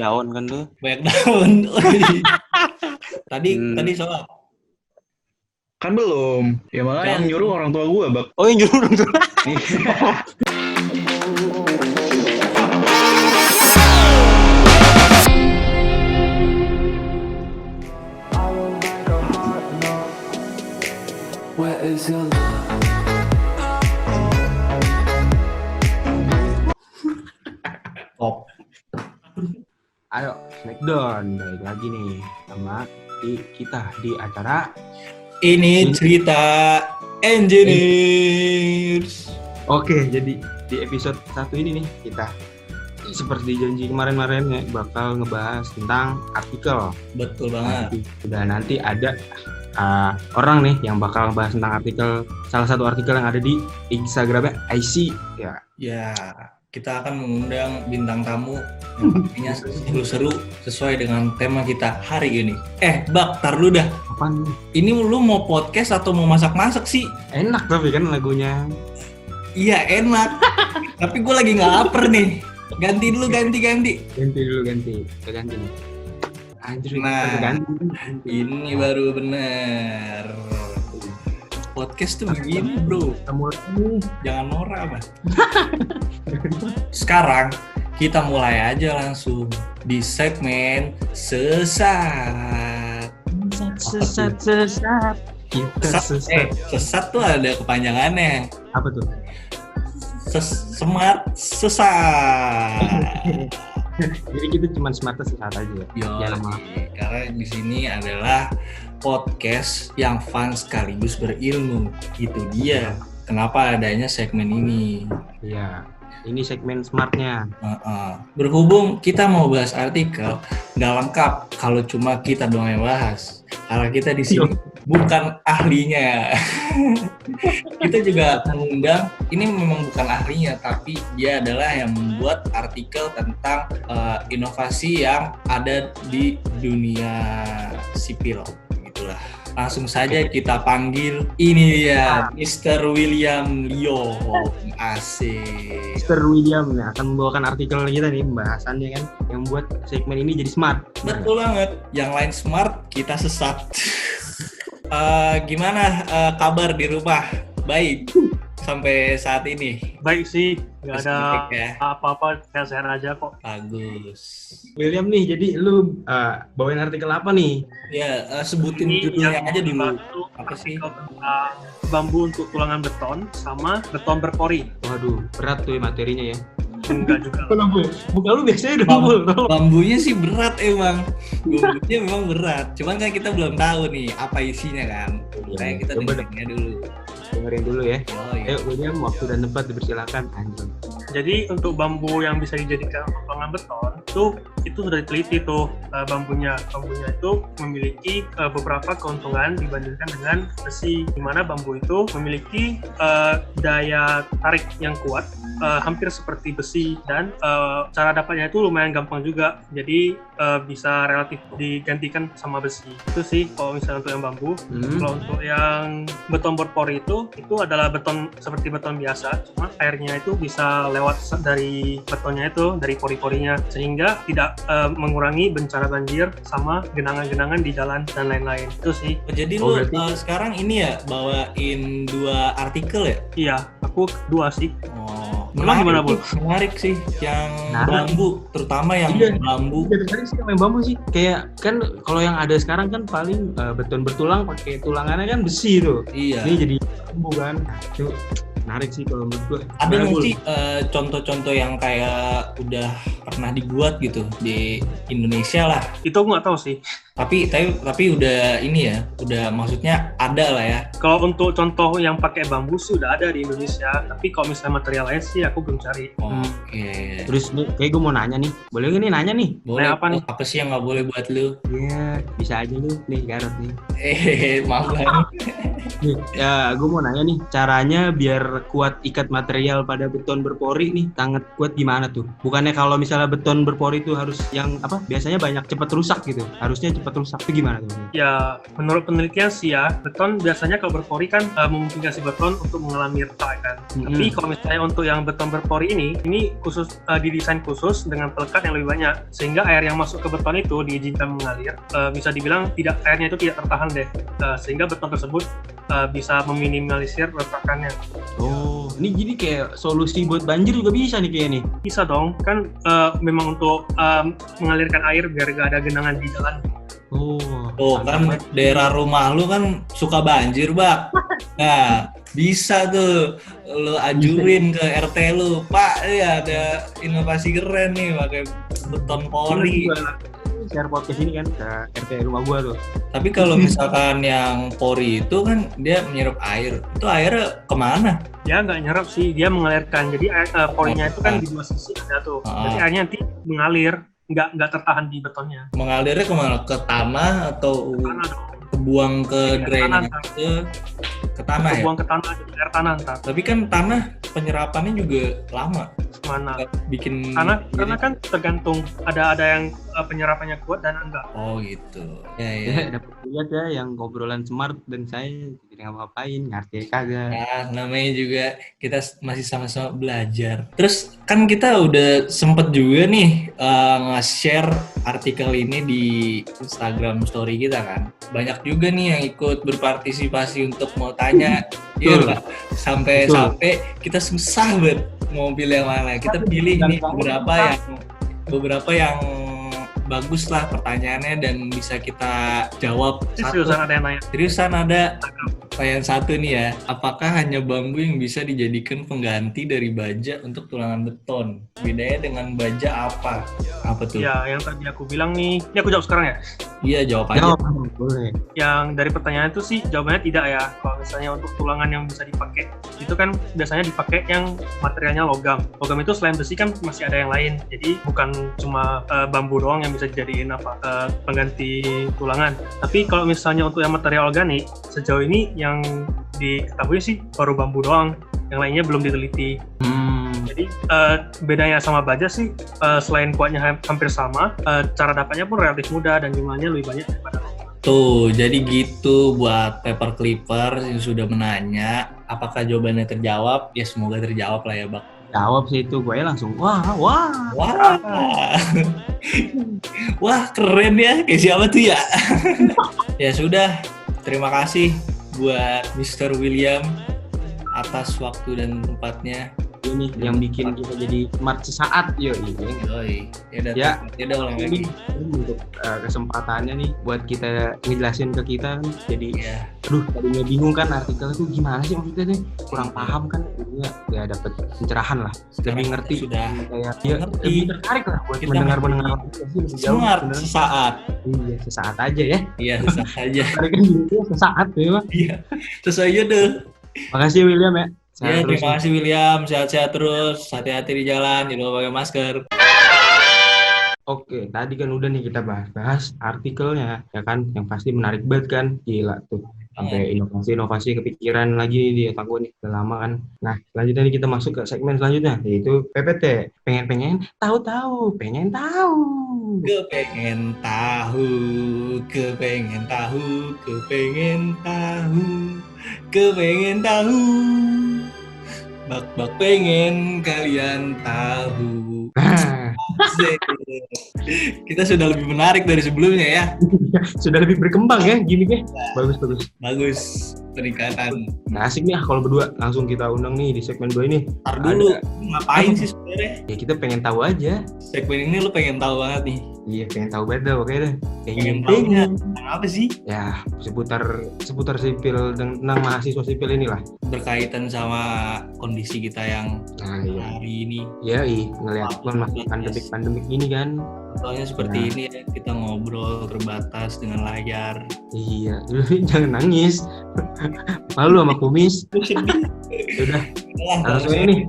daun kan tuh. Banyak daun. Tadi soal. Kan belum. Ya malah yang nyuruh orang tua gue, Bak. Oh, yang nyuruh orang tua. Where is your love? Oh. Ayo, Smackdown. Balik lagi nih sama kita di acara Ini cerita Engineers. Oke, jadi di episode 1 ini nih kita seperti janji kemarin-kemarin ya bakal ngebahas tentang artikel. Betul banget. Nanti ada orang nih yang bakal ngebahas tentang artikel, salah satu artikel yang ada di Instagramnya IC ya. Ya, kita akan mengundang bintang tamu yang pastinya seru-seru sesuai dengan tema kita hari ini. Bak, tar lu dah. Apaan nih? Ini lu mau podcast atau mau masak-masak sih? Enak tapi kan lagunya. Iya enak. Tapi gue lagi nggak lapar nih. Ganti dulu, ganti. Ganti nih. Anjir, Nah, ganti. Ini baru bener. Podcast tuh begini bro. Jangan norak apa. Sekarang kita mulai aja langsung di segmen sesat. Sesat. Kita sesat. Sesat tuh ada kepanjangannya. Apa tuh? Smart sesat. Jadi kita cuma semata sesat aja ya. Yo, karena di sini adalah podcast yang fun sekaligus berilmu. Itu dia. Kenapa adanya segmen ini? Iya. Ini segmen smartnya. Berhubung kita mau bahas artikel, nggak lengkap kalau cuma kita doang yang bahas. Karena kita di sini bukan ahlinya. Kita juga mengundang, ini memang bukan ahlinya, tapi dia adalah yang membuat artikel tentang inovasi yang ada di dunia sipil. Gitulah. Langsung saja kita panggil, ini dia Mr. William Leo. Asik. Mr. William ya, akan membawakan artikel kita nih, pembahasannya kan yang buat segmen ini jadi smart. Betul banget. Yang lain smart, kita sesat. Gimana kabar di rumah? Baik sampai saat ini. Baik sih, nggak ada ya. apa-apa, sehat-sehat aja kok. Bagus. William nih, jadi lu bawain artikel apa nih? Ya, sebutin Ini judulnya yang aja dulu. dibantu Apa sih? artikel tentang bambu untuk tulangan beton sama beton berpori. Waduh, berat tuh ya materinya ya. Enggak juga. Bukan lu biasanya udah Bambunya sih berat emang. Bambunya memang berat. Cuman kan kita belum tahu nih apa isinya kan. Kayak kita dengerinnya dulu. dengerin dulu ya. Iya. Ayo William, waktu dan tempat dipersilakan. Anjing. Jadi untuk bambu yang bisa dijadikan untuk tulangan beton itu sudah diteliti tuh bambunya. Bambunya itu memiliki beberapa keuntungan dibandingkan dengan besi, di mana bambu itu memiliki daya tarik yang kuat, hampir seperti besi, dan cara dapatnya itu lumayan gampang juga. Jadi bisa relatif digantikan sama besi. Itu sih kalau misalnya untuk yang bambu. Kalau untuk yang beton berpori itu adalah beton seperti beton biasa, cuma airnya itu bisa lewat dari betonnya itu, dari pori-porinya, sehingga tidak mengurangi bencana banjir sama genangan-genangan di jalan dan lain-lain. Itu sih. Jadi lu sekarang ini ya bawain 2 artikel ya? Iya, aku 2 sih. Menarik, gimana, Bu? Menarik sih yang bambu, terutama yang bambu. Iya, tertarik sih yang bambu sih. Kayak kan kalau yang ada sekarang kan paling beton bertulang, pakai tulangannya kan besi tuh. Iya. Ini jadi bambu kan. Itu menarik sih kalau menurut gue. Ada nggak sih contoh-contoh yang kayak udah pernah dibuat gitu di Indonesia lah? Itu aku nggak tahu sih. Tapi udah ini ya, udah maksudnya ada lah ya. Kalau untuk contoh yang pakai bambu sih udah ada di Indonesia, tapi kalau misalnya material lain sih aku belum cari. Oke. Terus nih, kayak gue mau nanya nih. Boleh nggak nih nanya nih? Boleh. Apa nih? Apa sih yang nggak boleh buat lu? Iya, bisa aja lu nih Garot nih. Maaf banget. Nih, ya gue mau nanya nih, caranya biar kuat ikat material pada beton berpori nih, sangat kuat gimana tuh? Bukannya kalau misalnya beton berpori itu harus yang apa? Biasanya banyak cepat rusak gitu. Harusnya cepat rusak itu gimana tuh? Ya, menurut penelitian sih ya, beton biasanya kalau berpori kan memungkinkan si beton untuk mengalami retak kan. Tapi kalau misalnya untuk yang beton berpori ini khusus didesain khusus dengan pelekat yang lebih banyak, sehingga air yang masuk ke beton itu diizinkan mengalir. Bisa dibilang airnya itu tidak tertahan deh, sehingga beton tersebut bisa meminimalisir retakannya. Oh, ini jadi kayak solusi buat banjir juga bisa nih kayaknya nih. Bisa dong, kan memang untuk mengalirkan air biar gak ada genangan di jalan. Oh kan daerah rumah lu kan suka banjir, Bak. Nah, bisa tuh lu ajuin ke RT lu, Pak, ya ada inovasi keren nih pakai beton pori. Share podcast ini kan ke RT rumah gua tuh. Tapi kalau misalkan yang pori itu kan dia menyerap air, itu airnya kemana? Dia nggak nyerap sih, dia mengalirkan. Jadi porinya itu kan di dua sisi ada tuh. Jadi airnya nanti mengalir, nggak tertahan di betonnya. Mengalirnya kemana? Ke tanah atau Tanah dong. kebuang ke drainase ke tanah ya? Kebuang ke tanah, jadi air tanah ntar. Tapi kan tanah penyerapannya juga lama. Mana? Bikin Karena kan tergantung ada yang penyerapannya kuat dan enggak. Oh gitu. Ya, dapat lihat ya yang ngobrolan smart dan saya jadi ngapain ngerti kagak. Nah, namanya juga kita masih sama-sama belajar. Terus kan kita udah sempet juga nih nge-share artikel ini di Instagram story kita kan. Banyak juga nih yang ikut berpartisipasi untuk mau tanya. Iya, sampai kita susah banget mau pilih yang mana. Kita pilih nih beberapa yang bagus lah pertanyaannya dan bisa kita jawab. Seriusan ada yang nanya. Seriusan ada. Pertanyaan satu nih ya, apakah hanya bambu yang bisa dijadikan pengganti dari baja untuk tulangan beton? Bedanya dengan baja apa? Apa tuh? Ya, yang tadi aku bilang nih, ini aku jawab sekarang ya? Iya, jawab aja. Boleh. Yang dari pertanyaan itu sih jawabannya tidak ya. Kalau misalnya untuk tulangan yang bisa dipakai, itu kan biasanya dipakai yang materialnya logam. Logam itu selain besi kan masih ada yang lain. Jadi bukan cuma bambu doang yang bisa dijadiin pengganti tulangan. Tapi kalau misalnya untuk yang material organik, sejauh ini yang diketahui sih baru bambu doang. Yang lainnya belum diteliti. Jadi bedanya sama baja sih selain kuatnya hampir sama, cara dapatnya pun relatif mudah dan jumlahnya lebih banyak daripada logam. Tuh, jadi gitu buat paper clipper yang sudah menanya. Apakah jawabannya terjawab? Ya semoga terjawab lah ya, Bang. Jawab sih itu, gue langsung wah. Wah, keren ya. Kayak siapa tuh ya? Ya sudah, terima kasih buat Mr. William atas waktu dan tempatnya. Ini yang bikin kita jadi smart sesaat, yoi. Ya udah ulang lagi. Untuk kesempatannya nih buat kita ngejelasin ke kita kan, jadi tadinya bingung kan artikel itu gimana sih maksudnya nih, kurang paham kan, jadinya ya dapat pencerahan lah, lebih ngerti, sudah kayak ya, lebih tertarik lah buat mendengar smart sesaat. Iya, sesaat aja ya. Iya, sesaat aja. Sesaat ya. Iya, sesuai aja deh. Makasih William ya. Ya, terima kasih William, sehat-sehat terus, hati-hati di jalan, jangan lupa pakai masker. Oke, tadi kan udah nih kita bahas artikelnya, ya kan, yang pasti menarik banget kan, gila tuh, sampai inovasi kepikiran lagi di otak gue nih, udah lama kan. Nah, selanjutnya nih kita masuk ke segmen selanjutnya, yaitu PPT, pengen tahu. Kepengen tahu. Bak pengen kalian tahu. Kita sudah lebih menarik dari sebelumnya ya. Sudah lebih berkembang ya gimmicknya. Bagus. Peningkatan. Nah, asik nih kalau berdua langsung kita undang nih di segmen 2 ini. Ntar dulu, ngapain sih sebenarnya? Ya kita pengen tahu aja. Segmen ini lu pengen tahu banget nih. Iya, pengen tahu banget dah, oke deh. Pengen tahunya apa sih? Ya, seputar sipil tentang mahasiswa sipil inilah. Berkaitan sama kondisi kita yang hari ini. Ya, ngelihat masa pandemik ini kan. Soalnya seperti ini ya, kita ngobrol terbatas dengan layar. Iya, jangan nangis. Malu sama kumis. Udah. Langsung ini.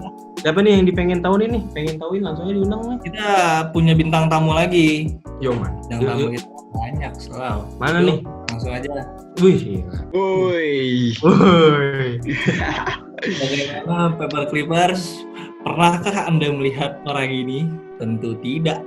Siapa nih yang dipengen tahu ini? Pengen tahuin langsung aja diundang nih. Kita punya bintang tamu lagi. Yo man. Bintang tamu kita banyak selalu. Mana nih? langsung aja. Wih, gila. Woi. Woi. Bagaimana Paper Clippers? Pernahkah Anda melihat orang ini? Tentu tidak.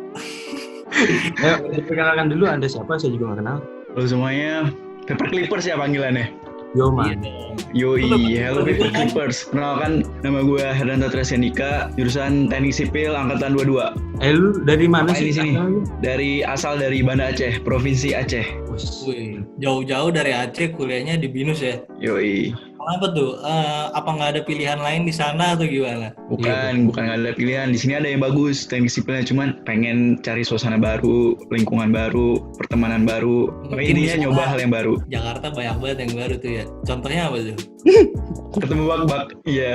Ayo, perkenalkan dulu Anda siapa, saya juga nggak kenal. Lo semuanya Paper Clippers ya panggilannya? Yo, Iya man. dong. Yoi, halo Paper Paper Clippers. Kenalkan, nama gue Herdanto Tresendika, jurusan Teknik Sipil Angkatan 22. Lu dari mana Ngapain sih? di sini? Asal dari Banda Aceh, Provinsi Aceh. Wih, jauh-jauh dari Aceh kuliahnya di BINUS ya. Yoi. Kenapa tuh? Apa nggak ada pilihan lain di sana atau gimana? Bukan nggak ada pilihan. Di sini ada yang bagus teknik sipilnya, cuman pengen cari suasana baru, lingkungan baru, pertemanan baru. Tapi Mungkin intinya di sana nyoba hal yang baru. Jakarta banyak banget yang baru tuh ya. Contohnya apa tuh? Ketemu bak-bak, iya.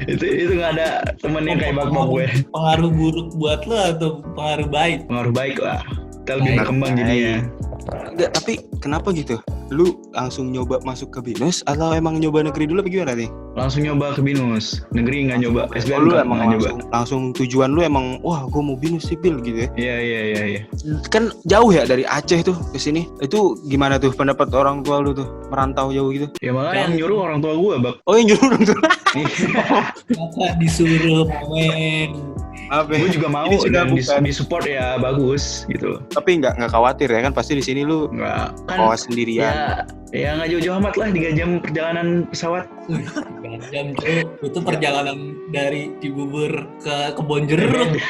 itu nggak ada temen yang kayak bak-bak gue. Pengaruh buruk buat lo atau pengaruh baik? Pengaruh baik lah. Kita lebih Baik. berkembang jadinya. Enggak, tapi kenapa gitu? Lu langsung nyoba masuk ke BINUS atau emang nyoba negeri dulu apa gimana nih? Langsung nyoba ke BINUS. Negeri nggak nyoba. Oh, SBM lu nggak emang nyoba. langsung tujuan lu emang wah gue mau BINUS sipil gitu ya? Iya. Kan jauh ya dari Aceh tuh ke sini. Itu gimana tuh pendapat orang tua lu tuh merantau jauh gitu? Ya malah yang nyuruh orang tua gue, bak. Oh yang nyuruh orang tua. Kenapa disuruh main? Apa? Gue juga mau Ini sudah dan bukan. disupport ya bagus gitu. Tapi nggak khawatir ya kan pasti di sini lu Nggak kan. kawas sendirian. Ya nggak jauh-jauh amat lah 3 jam perjalanan pesawat. 3 jam tuh. Itu perjalanan dari Cibubur ke Kebonjeruk.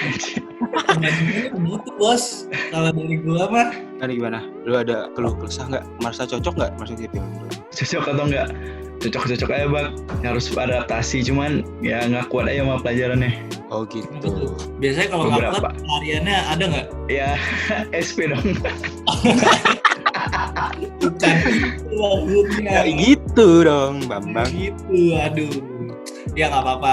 Begitu bos. Kalau dari gua mah Kan gimana? Lu ada keluh kesah nggak? Merasa cocok nggak masuk sipil? Cocok atau enggak? Cocok aja bak. Harus adaptasi cuman ya nggak kuat aja sama pelajarannya. Oh gitu. biasanya kalau nggak Beberapa. kuat hariannya ada nggak? Ya SP dong. Bukan itu maksudnya. Kayak gitu dong, Bambang. Gitu, aduh. Ya nggak apa-apa,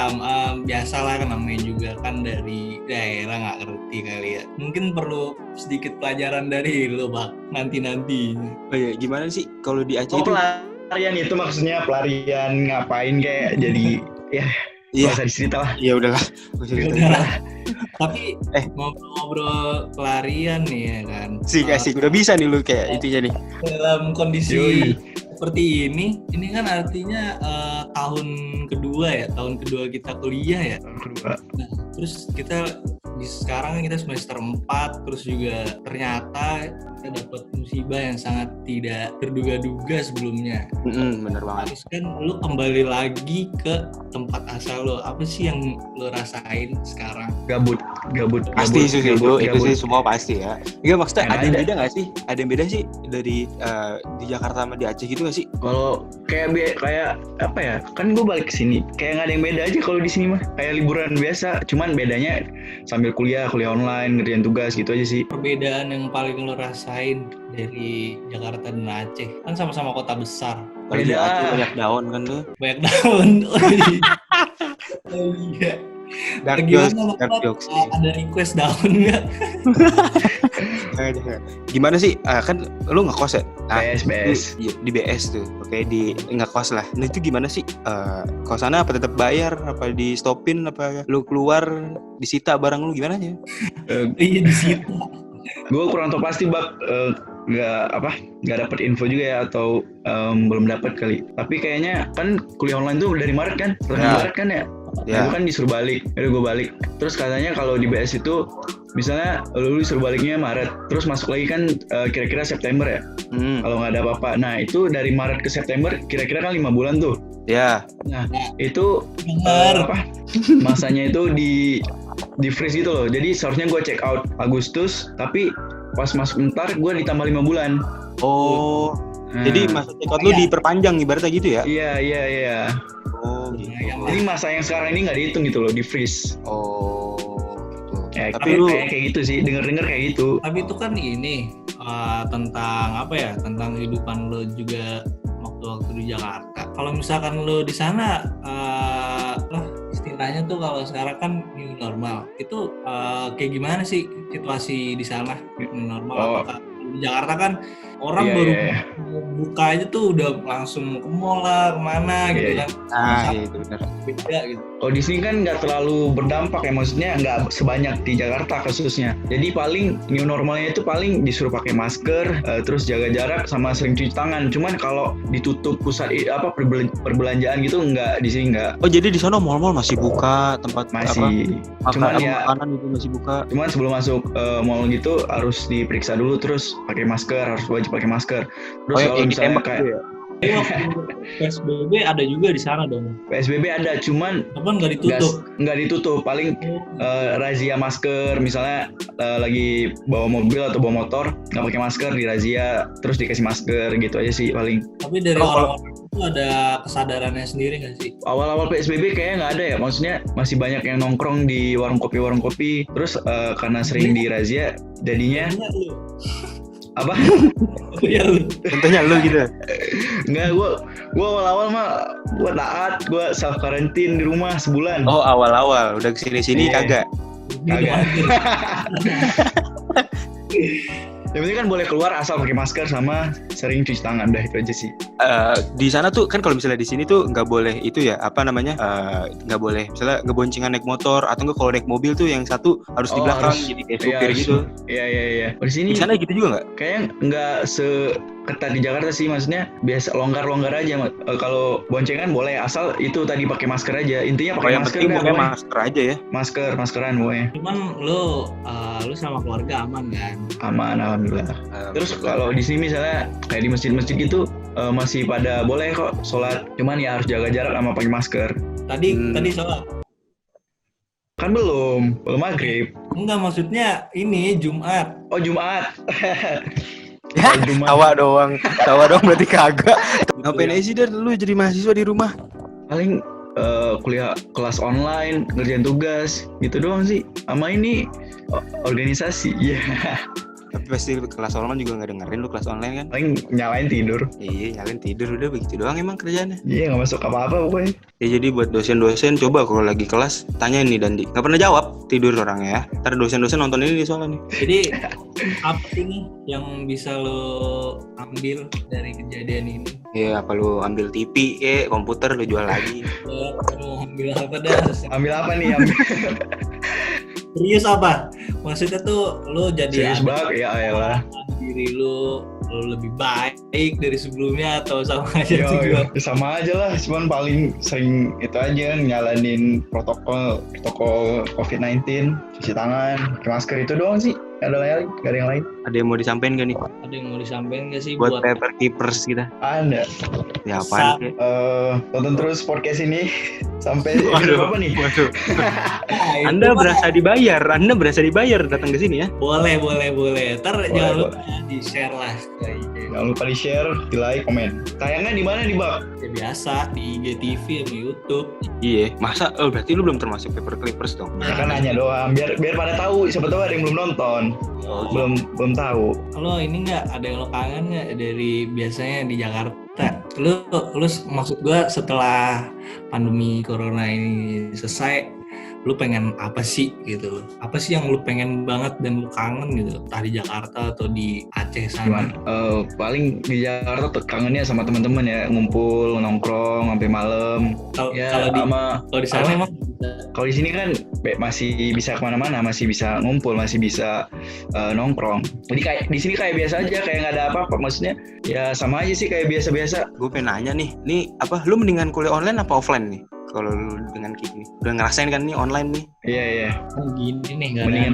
biasalah kan namanya juga kan dari daerah nggak ngerti kali ya. Mungkin perlu sedikit pelajaran dari lo bak nanti. Oh iya, gimana sih kalau di Aceh Oh itu? pelarian itu maksudnya pelarian ngapain kayak jadi ya Iya. nggak usah dicerita lah. Ya udahlah. Nggak usah Udah ditanya. lah. Tapi ngobrol-ngobrol pelarian nih ya kan. Asik, udah bisa nih lu kayak intinya nih. Dalam kondisi Yoi. seperti ini kan artinya tahun kedua kita kuliah ya. Kedua. Nah, terus sekarang kita semester 4, terus juga ternyata kita dapat musibah yang sangat tidak terduga-duga sebelumnya. Bener banget. Terus kan lu kembali lagi ke tempat asal lo. Apa sih yang lo rasain sekarang? Gabut. Pasti sih itu gabut. sih semua pasti ya. Enggak maksudnya Yang ada yang ada. beda nggak sih? Ada yang beda sih dari di Jakarta sama di Aceh gitu nggak sih? Kalau kayak apa ya? Kan gue balik ke sini. Kayak nggak ada yang beda aja kalau di sini mah. Kayak liburan biasa. Cuman bedanya sambil kuliah online, ngerjain tugas gitu aja sih. Perbedaan yang paling lo rasain dari Jakarta dan Aceh? Kan sama-sama kota besar. Kalau di Beda. Aceh banyak daun kan tuh. Banyak daun. Oh iya. Dark Gimana jokes. ada request daun nggak? Gimana sih? Kan lu ngekos ya? BS. Di BS tuh. Oke, di ngekos lah. Nah itu gimana sih? Kosannya apa tetap bayar? Apa di stopin? Apa lu keluar disita barang lu gimana ya? Iya di situ. Gue kurang tahu pasti bak. Nggak dapet info juga ya atau belum dapat kali. Tapi kayaknya kan kuliah online tuh dari Maret kan? Maret kan ya? Ya. Gue kan disuruh balik, gue balik. Terus katanya kalau di BS itu misalnya lu disuruh baliknya Maret, terus masuk lagi kan kira-kira September ya. Kalau nggak ada apa-apa. Nah itu dari Maret ke September kira-kira kan 5 bulan tuh. Ya. Nah itu Bener. masanya itu di freeze gitu loh. Jadi seharusnya gue check out Agustus, tapi pas masuk ntar gue ditambah 5 bulan. Oh. Nah, Jadi masa check out lu diperpanjang ibaratnya gitu ya? Iya. Oh gitu. Jadi masa yang sekarang ini nggak dihitung gitu loh, di freeze. Oh gitu. Ya, Tapi lu kayak gitu sih, denger kayak gitu. Tapi itu kan ini tentang apa ya? Tentang kehidupan lo juga waktu di Jakarta. Kalau misalkan lo di sana, istilahnya tuh kalau sekarang kan new normal. Itu kayak gimana sih situasi di sana new normal? Oh. Apakah lo Di Jakarta kan orang Iya, baru iya. buka aja tuh udah langsung ke mall lah, kemana gitu Iya, kan. Iya itu benar. Beda gitu. Kalau di sini kan nggak terlalu berdampak ya, maksudnya nggak sebanyak di Jakarta kasusnya. Jadi paling new normalnya itu paling disuruh pakai masker, terus jaga jarak sama sering cuci tangan. Cuman kalau ditutup pusat perbelanjaan gitu nggak, di sini nggak. Oh jadi di sana mall-mall masih buka, tempat Masih. Cuman ya, makanan itu masih buka. cuman sebelum masuk mall gitu harus diperiksa dulu, terus pakai masker, harus wajib pakai masker. Terus Oh kalau yang misalnya ditembak kayak itu ya? Tapi waktu PSBB ada juga di sana dong. PSBB ada, cuman Apa nggak ditutup? nggak ditutup. Paling razia masker, misalnya lagi bawa mobil atau bawa motor nggak pakai masker, dirazia terus dikasih masker gitu aja sih paling. Tapi dari orang-orang itu ada kesadarannya sendiri nggak sih? Awal-awal PSBB kayaknya nggak ada ya, maksudnya masih banyak yang nongkrong di warung kopi, terus karena sering dirazia jadinya Iya lu. apa? Iya lu. Contohnya lu gitu. Enggak, gua awal-awal mah gua taat, gua self quarantine di rumah sebulan. Oh awal-awal, udah kesini-sini Iya. kagak. Kagak. Yang penting kan boleh keluar asal pakai masker sama sering cuci tangan, udah itu aja sih. Di sana tuh kan kalau misalnya di sini tuh nggak boleh itu ya, apa namanya, nggak boleh misalnya ngeboncengan naik motor, atau enggak kalau naik mobil tuh yang satu harus di belakang Harus, jadi kayak iya, supir harus. gitu. Iya. Di sini Di sana gitu juga nggak? kayaknya nggak seketat di Jakarta sih, maksudnya biasa longgar-longgar aja. Kalau boncengan boleh asal itu tadi pakai masker aja. Intinya Kalau pakai yang masker penting dah, pokoknya pokoknya. masker aja ya. Maskeran pokoknya. Cuman lu sama keluarga aman kan? Aman, alhamdulillah. Terus kalau di sini misalnya kayak di masjid-masjid gitu masih pada boleh kok sholat, cuman ya harus jaga jarak sama pakai masker. Tadi sholat. Kan belum maghrib. Enggak, maksudnya ini Jumat. Oh, Jumat. Ya, Kalau Jumat tawa doang berarti kagak. Ngapain aja sih Dan lu jadi mahasiswa di rumah? paling kuliah kelas online, ngerjain tugas gitu doang sih. Sama ini organisasi. Iya. Tapi pasti kelas online juga nggak dengerin lu kelas online kan? Paling nyalain tidur. Iya, nyalain tidur udah begitu doang emang kerjaannya. Iya, nggak masuk apa-apa pokoknya. Ya jadi buat dosen-dosen coba kalau lagi kelas tanyain nih Dandi. Nggak pernah jawab, tidur orangnya ya. Ntar dosen-dosen nonton ini soalnya nih. Jadi apa sih nih yang bisa lo ambil dari kejadian ini? Ya apa lu ambil TV, komputer lu jual lagi. Lo mau ambil apa dah? Ambil apa nih? Ambil Serius apa? Maksudnya tuh lo jadi serius ada banget ya, ayolah. diri lo lebih baik dari sebelumnya atau sama aja Yo, juga? sama aja lah, cuman paling sering itu aja nyalanin protokol COVID-19, cuci tangan, pakai masker, itu doang sih. Gak ada yang lain. Ada yang mau disampaikan gak nih Ada yang mau disampaikan nggak sih buat paper keepers kita? Ada. Ya apaan sih? Tonton terus podcast ini sampai episode apa nih? Waduh. Nah, Anda itu berasa dibayar datang ke sini ya? boleh. Ntar Boleh, jangan lupa di share lah. Jangan lupa di share, di like, komen. Tayangnya di mana nih, Bang? Ya biasa di IGTV sama YouTube. Iya, masa? Oh berarti lu belum termasuk paper clippers dong? Ya kan nanya doang, biar pada tahu. Siapa tahu ada yang belum nonton, belum tahu. Lo ini nggak ada yang lo kangen nggak dari biasanya di Jakarta? Lu maksud gua setelah pandemi corona ini selesai, lu pengen apa sih gitu? Apa sih yang lu pengen banget dan lu kangen gitu? Entah di Jakarta atau di Aceh sana. Paling di Jakarta tuh kangennya sama teman-teman ya, ngumpul, nongkrong sampai malam. Kalau Ya, kalau di sana apa? emang Kalau di sini kan masih bisa kemana-mana, masih bisa ngumpul, masih bisa nongkrong. Jadi kayak di sini kayak biasa aja, kayak nggak ada apa-apa. Maksudnya ya sama aja sih kayak biasa-biasa. Gue pengen nanya nih apa lu mendingan kuliah online apa offline nih? Kalau lu dengan kayak gini, udah ngerasain kan nih online nih? Iya. gini nih nggak Mendingan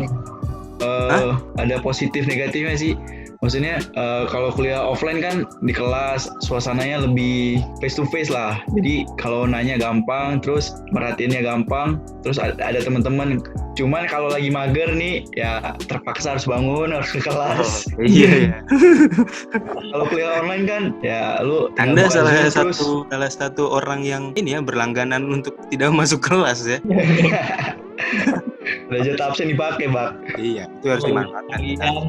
ada. ada positif negatifnya sih. Maksudnya kalau kuliah offline kan di kelas suasananya lebih face to face lah. Jadi kalau nanya gampang, terus merhatiinnya gampang, terus ada teman-teman. Cuman kalau lagi mager nih ya terpaksa harus bangun, harus ke kelas. Iya. Kalau kuliah online kan ya lu Anda tinggal buka Zoom salah satu orang yang ini ya berlangganan untuk tidak masuk kelas ya. udah jatah absen dipakai, Bak. Iya, itu harus dimanfaatkan.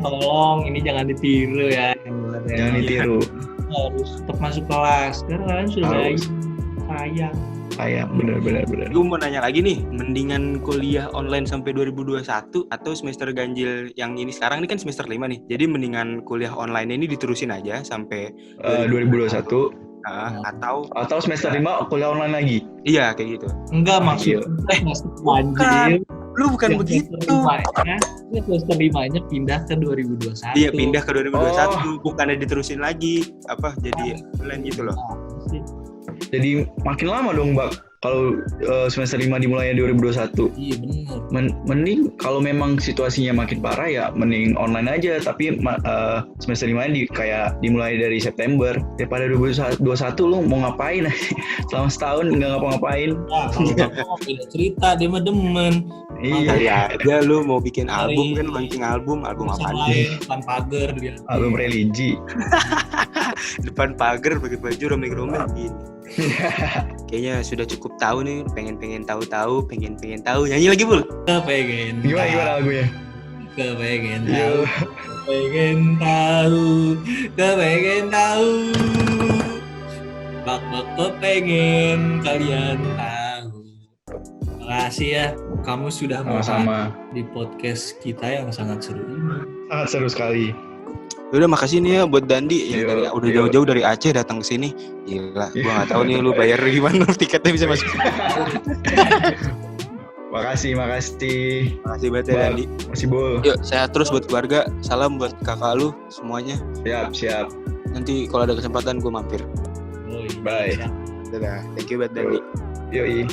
Tolong ini jangan ditiru ya. Jangan ditiru. Harus tetap masuk kelas. Karena kalian sudah Harus. sayang. Sayang, benar. Gue mau nanya lagi nih, mendingan kuliah online sampai 2021 atau semester ganjil yang ini sekarang ini kan semester 5 nih. Jadi mendingan kuliah online ini diterusin aja sampai 2021 atau semester 5 kuliah online lagi. iya kayak gitu. Enggak maksud anjir. Lu bukan begitu. Semester 5-nya pindah ke 2021. Iya, pindah ke 2021, bukannya diterusin lagi. Jadi online gitu loh. Jadi makin lama dong, Bak. Kalau semester 5 dimulainya 2021. Iya benar. Mending kalau memang situasinya makin parah ya mending online aja, tapi semester 5 kayak dimulai dari September. Daripada 2021 lu mau ngapain selama setahun nggak ngapa-ngapain. Beda cerita, dia mah demen. Iya. Aja lu mau bikin album kan, launching album apa nih? Depan pagar dia. Album religi. Depan pagar pakai baju romeng-romeng gini. Kayaknya sudah cukup tahu nih, pengen tahu, pengen tahu. Nyanyi lagi, Bul. Kepengen. Gimana lagunya? Kepengen tahu. Kepengen tahu. Bak kepengen kalian tahu. Makasih ya, kamu sudah Sama-sama. di podcast kita yang sangat seru ini. Sangat seru sekali. Udah makasih nih ya buat Dandi yang Yo. udah jauh-jauh dari Aceh datang ke sini. Gila, gua enggak tahu nih lu bayar gimana tiketnya bisa masuk. Makasih. Makasih banget ya Dandi. Masih Bol. Yuk, sehat terus buat keluarga. Salam buat kakak lu semuanya. Siap. Nanti kalau ada kesempatan gua mampir. Oh, iya. Bye. Dadah. Thank you buat Dandi. Yoi.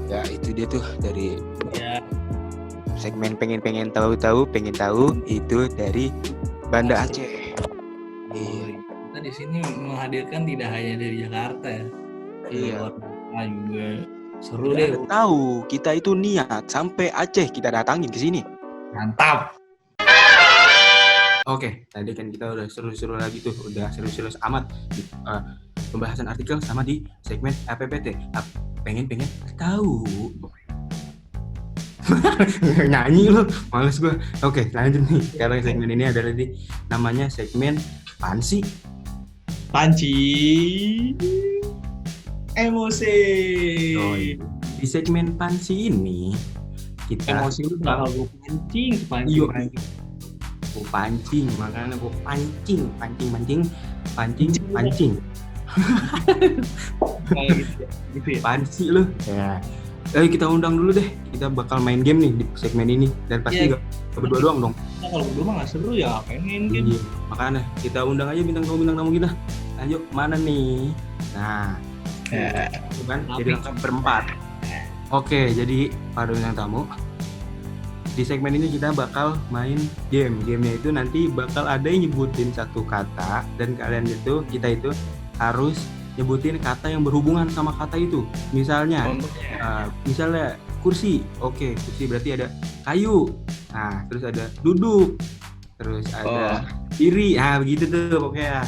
Ya, itu dia tuh dari Ya, segmen pengen tahu itu dari Banda Aceh. Iya. kita di sini menghadirkan tidak hanya dari Jakarta ya. Iya. Nah, juga seru Udah deh. tahu kita itu niat sampai Aceh kita datangin ke sini. Mantap. Oke, tadi kan kita udah seru-seru lagi tuh, udah seru-seru amat di pembahasan artikel sama di segmen APPT. Pengen tahu. Nyanyi lu, males gue. Oke, lanjut nih. Sekarang segmen ini adalah namanya segmen Pansi. Panci emosi. Oh, iya. Di segmen Pansi ini kita Emosi lu bakal gue pancing. Iya. Gue pancing, makanya gue pancing. Kayak gitu ya. Pansi lu. Ya. Ayo kita undang dulu deh. Kita bakal main game nih di segmen ini dan pasti Iya. gak berdua doang dong. Nah, kalau berdua mah nggak seru ya, pengen kan. Iya. Makanya kita undang aja bintang tamu kita. Ayo mana nih? Nah, itu kan jadi lengkap berempat. Oke, jadi para bintang tamu di segmen ini kita bakal main game. Gamenya itu nanti bakal ada yang nyebutin satu kata dan kita itu harus nyebutin kata yang berhubungan sama kata itu. Misalnya kursi. Oke, kursi berarti ada kayu. Nah, terus ada duduk. Terus ada diri. Nah, begitu tuh pokoknya.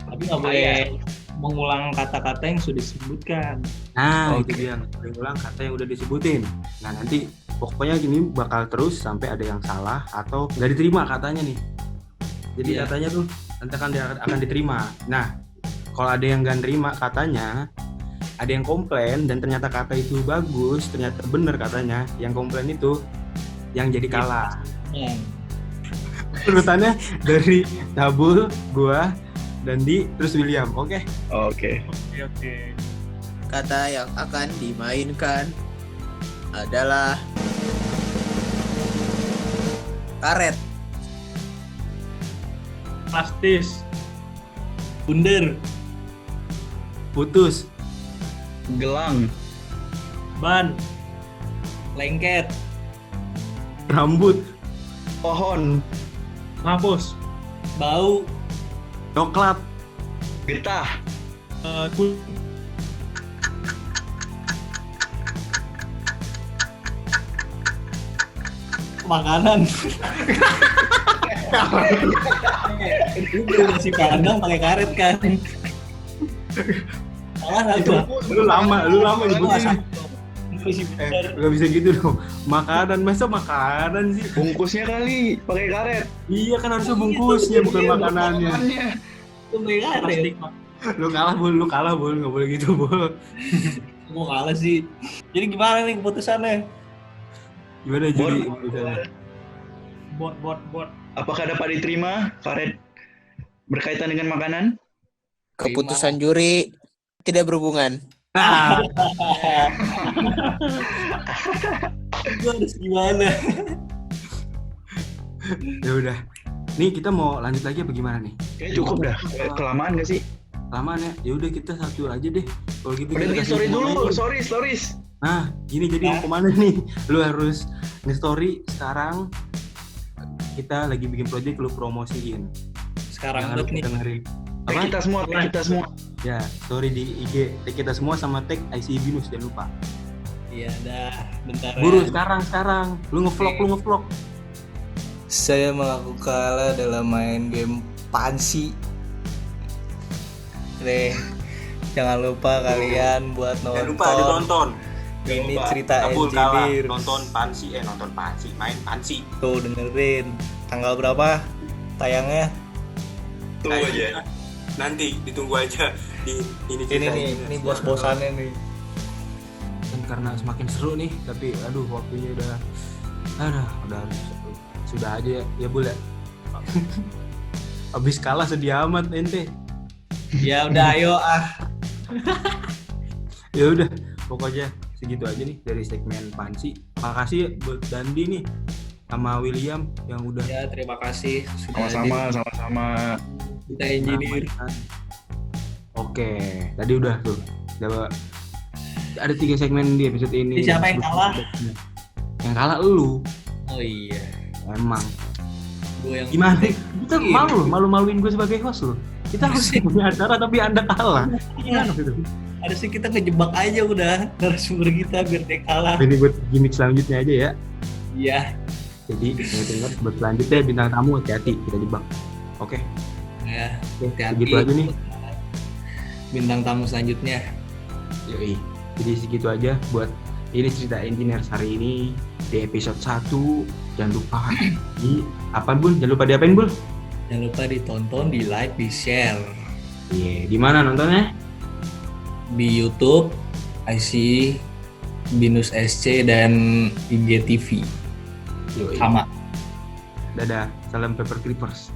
Tapi nggak boleh mengulang kata-kata yang sudah disebutkan. Nah, itu dia. Ulang kata yang udah disebutin. Nah, nanti pokoknya gini bakal terus sampai ada yang salah atau nggak diterima katanya nih. Jadi katanya tuh nanti akan diterima. Nah, kalau ada yang nggak nerima katanya, ada yang komplain dan ternyata kata itu bagus, ternyata bener katanya, yang komplain itu yang jadi kalah. Urutannya dari Tabul, gua, Dandi, terus William. Oke? Oke. Kata yang akan dimainkan adalah karet. Plastis. Bundar. Putus. Gelang. Ban. Lengket. Rambut. Pohon. Hapus. Bau. Coklat. Getah. Makanan. Lu beli nasi padang pakai karet kan? Salah apa? Lu lama nyebutin. Gak bisa gitu dong. Makanan, masa makanan sih? Bungkusnya kali pakai karet. Iya kan harusnya bungkusnya bukan makanannya. Itu pakai karet. Lu kalah Bul, nggak boleh gitu Bul. Gue kalah sih. Jadi gimana nih keputusannya? Gimana jadi keputusannya? Bot. Apakah dapat diterima, karet berkaitan dengan makanan? Keputusan juri tidak berhubungan. Nah, Gue harus gimana? ya udah. Nih kita mau lanjut lagi apa gimana nih? Kayaknya cukup dah. Kelamaan gak sih? Lamaan ya. Ya udah kita satu aja deh. Kalau gitu Udah kita bikin kasih story hukuman dulu, aja. stories. Nah, gini jadi mau kemana nih? Lu harus nge-story sekarang. Kita lagi bikin project, lu promosiin. Sekarang Jangan buat nih. dengerin. Tag Apa? kita semua. Ya, story di IG. Tag kita semua sama tag IC Binus, jangan lupa. Iya dah, bentar ya. Buru sekarang. Lu ngevlog. Saya mengaku kalah dalam main game Pansi. Nih, jangan lupa kalian buat nonton. Jangan lupa ditonton. Ini lupa. cerita Kabul kalah. engineer. Nonton Pansi, main Pansi. Tuh dengerin. Tanggal berapa tayangnya? Tunggu aja. Nanti ditunggu aja di ini Ini nih, ini bos-bosannya nih. Dan karena semakin seru nih, tapi aduh waktunya udah sudah aja ya Bul ya. Abis kalah sedih amat ente. Ya udah ayo Ya udah, pokoknya segitu aja nih dari segmen Pansi. Makasih ya buat Dandi nih sama William yang udah Ya terima kasih sudah hadir. Sama-sama. Kita engineer. Oke, tadi udah tuh. Ada 3 segmen di episode ini. Ini siapa yang kalah? Yang kalah lu. Oh iya. Emang. Gue yang Gimana? Kita malu-maluin gue sebagai host loh. Kita harus punya acara tapi Anda kalah. Gimana gitu? Harusnya kita ngejebak aja udah narasumber kita biar dia kalah. Ini buat gimmick selanjutnya aja ya. Iya. Jadi ingat buat selanjutnya bintang tamu hati-hati kita jebak. Oke. Ya. Oke, Hati-hati. segitu aja nih. Bintang tamu selanjutnya. Yoi. Jadi segitu aja buat ini cerita engineer hari ini di episode 1. Jangan lupa di apaan Bun? Jangan lupa diapain Bun? Jangan lupa ditonton, di like, di share Iya, di mana nontonnya? di YouTube, IC, Binus SC dan IGTV. Yoi. Sama. Dadah, salam Paper Clippers.